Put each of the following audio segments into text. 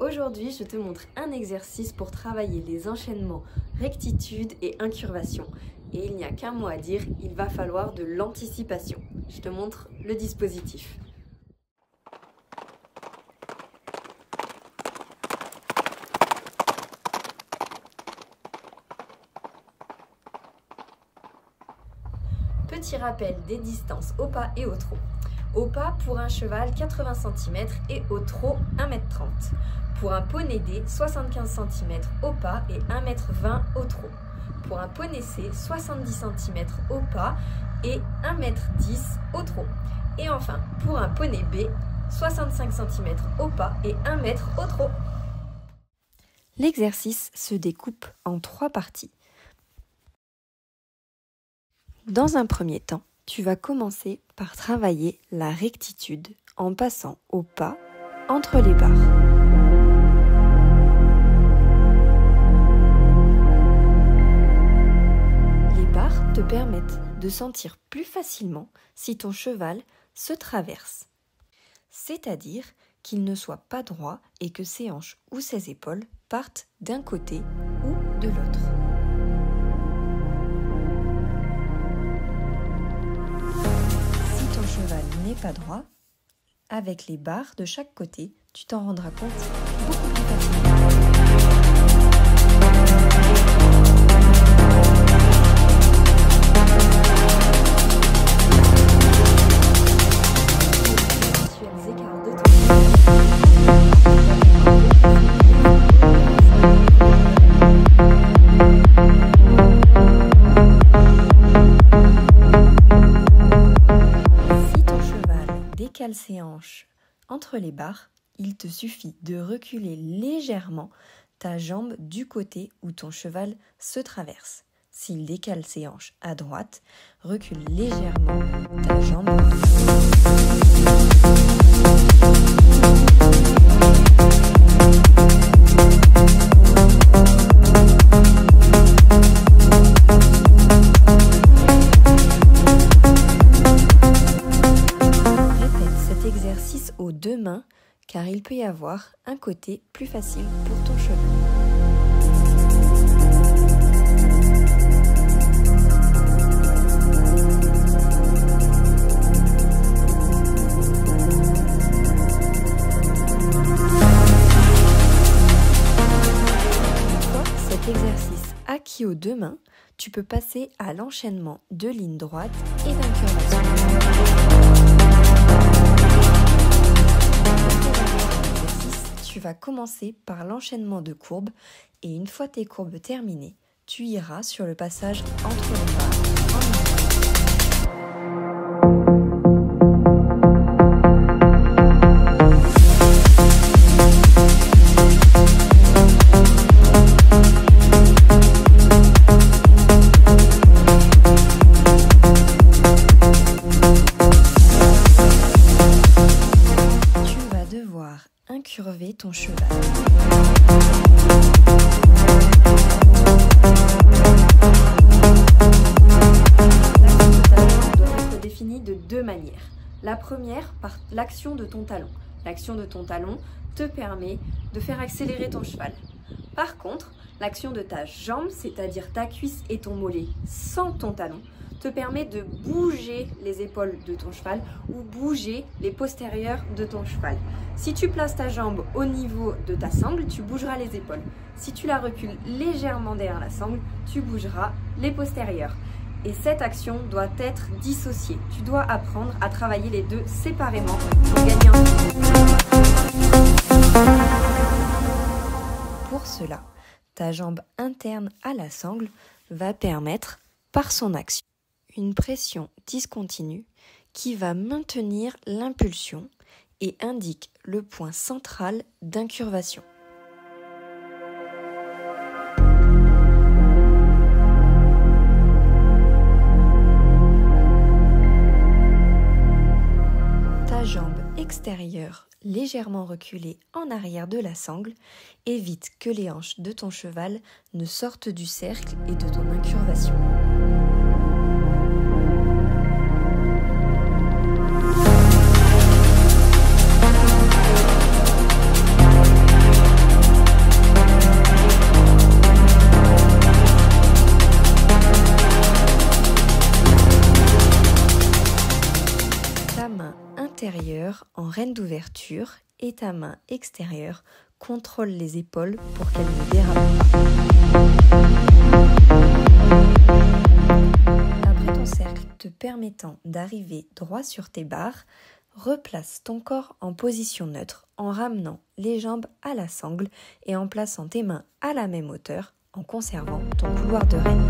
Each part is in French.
Aujourd'hui, je te montre un exercice pour travailler les enchaînements rectitude et incurvation. Et il n'y a qu'un mot à dire, il va falloir de l'anticipation. Je te montre le dispositif. Petit rappel des distances au pas et au trot. Au pas pour un cheval 80 cm et au trot 1,30 m. Pour un poney D 75 cm au pas et 1,20 m au trot. Pour un poney C 70 cm au pas et 1,10 m au trot. Et enfin pour un poney B 65 cm au pas et 1 m au trot. L'exercice se découpe en 3 parties. Dans un premier temps, tu vas commencer par travailler la rectitude en passant au pas entre les barres. Les barres te permettent de sentir plus facilement si ton cheval se traverse, c'est-à-dire qu'il ne soit pas droit et que ses hanches ou ses épaules partent d'un côté ou de l'autre. Cheval n'est pas droit, avec les barres de chaque côté, tu t'en rendras compte beaucoup plus facilement. Décale ses hanches entre les barres, il te suffit de reculer légèrement ta jambe du côté où ton cheval se traverse. S'il décale ses hanches à droite, recule légèrement ta jambe à aux 2 mains, car il peut y avoir un côté plus facile pour ton cheval. Une fois cet exercice acquis aux 2 mains, tu peux passer à l'enchaînement de lignes droites et d'incurvation. Tu vas commencer par l'enchaînement de courbes et une fois tes courbes terminées, tu iras sur le passage entre les barres incurver ton cheval. L'action de talon doit être définie de 2 manières. La première par l'action de ton talon. L'action de ton talon te permet de faire accélérer ton cheval. Par contre, l'action de ta jambe, c'est-à-dire ta cuisse et ton mollet sans ton talon, te permet de bouger les épaules de ton cheval ou bouger les postérieurs de ton cheval. Si tu places ta jambe au niveau de ta sangle, tu bougeras les épaules. Si tu la recules légèrement derrière la sangle, tu bougeras les postérieurs. Et cette action doit être dissociée. Tu dois apprendre à travailler les deux séparément pour gagner en temps. Pour cela, ta jambe interne à la sangle va permettre, par son action, une pression discontinue qui va maintenir l'impulsion et indique le point central d'incurvation. Ta jambe extérieure légèrement reculée en arrière de la sangle évite que les hanches de ton cheval ne sortent du cercle et de ton incurvation. reine d'ouverture et ta main extérieure contrôle les épaules pour qu'elles ne dérapent pas. Après ton cercle te permettant d'arriver droit sur tes barres, replace ton corps en position neutre en ramenant les jambes à la sangle et en plaçant tes mains à la même hauteur en conservant ton couloir de reine.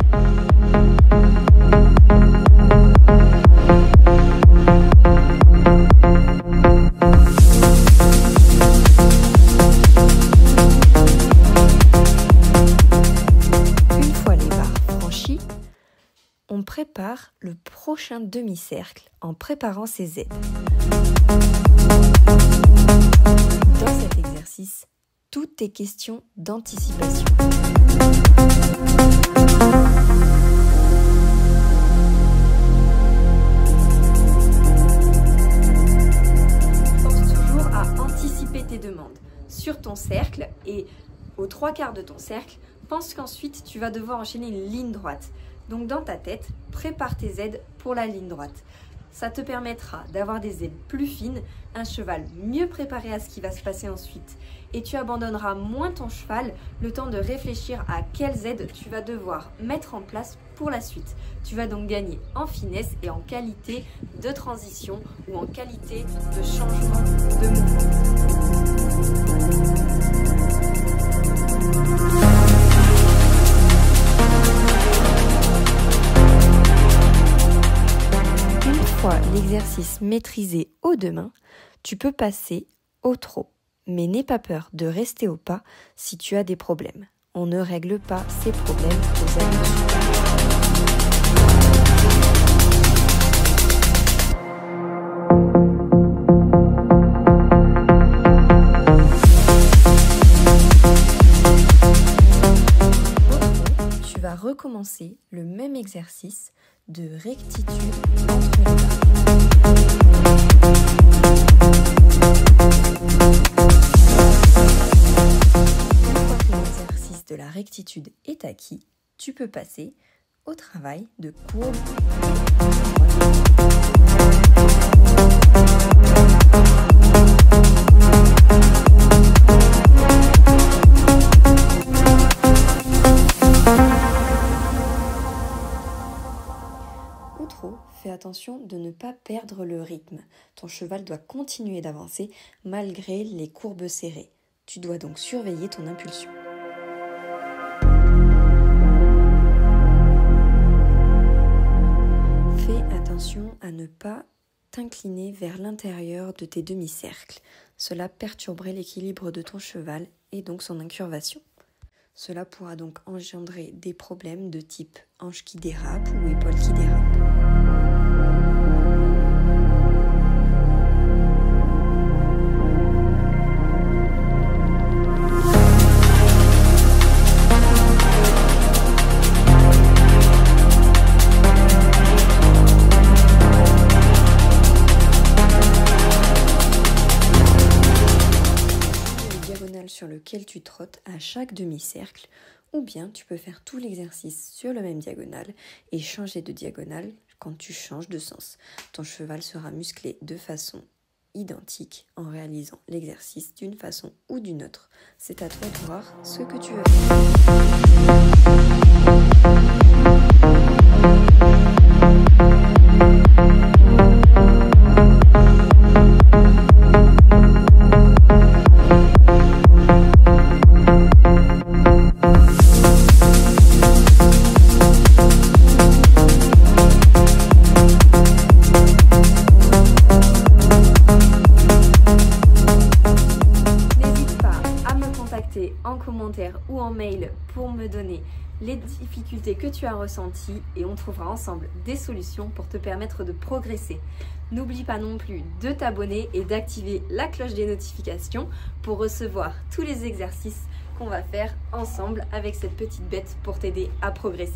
Une fois les barres franchies, on prépare le prochain demi-cercle en préparant ses aides. Dans cet exercice, tout est question d'anticipation. Pense toujours à anticiper tes demandes sur ton cercle et aux 3/4 de ton cercle, pense qu'ensuite tu vas devoir enchaîner une ligne droite. Donc dans ta tête, prépare tes aides pour la ligne droite. Ça te permettra d'avoir des aides plus fines, un cheval mieux préparé à ce qui va se passer ensuite. Et tu abandonneras moins ton cheval le temps de réfléchir à quelles aides tu vas devoir mettre en place pour la suite. Tu vas donc gagner en finesse et en qualité de transition ou en qualité de changement de mouvement. L'exercice maîtrisé aux 2 mains, tu peux passer au trot. Mais n'aie pas peur de rester au pas si tu as des problèmes. On ne règle pas ces problèmes aux adultes. Tu vas recommencer le même exercice de rectitude entre les barres. Une fois que l'exercice de la rectitude est acquis, tu peux passer au travail de courbe. Fais attention de ne pas perdre le rythme. Ton cheval doit continuer d'avancer malgré les courbes serrées. Tu dois donc surveiller ton impulsion. Fais attention à ne pas t'incliner vers l'intérieur de tes demi-cercles. Cela perturberait l'équilibre de ton cheval et donc son incurvation. Cela pourra donc engendrer des problèmes de type hanche qui dérape ou épaule qui dérape. Sur lequel tu trottes à chaque demi-cercle, ou bien tu peux faire tout l'exercice sur le même diagonale et changer de diagonale quand tu changes de sens. Ton cheval sera musclé de façon identique en réalisant l'exercice d'une façon ou d'une autre. C'est à toi de voir ce que tu veux en commentaire ou en mail pour me donner les difficultés que tu as ressenties et on trouvera ensemble des solutions pour te permettre de progresser. N'oublie pas non plus de t'abonner et d'activer la cloche des notifications pour recevoir tous les exercices qu'on va faire ensemble avec cette petite bête pour t'aider à progresser.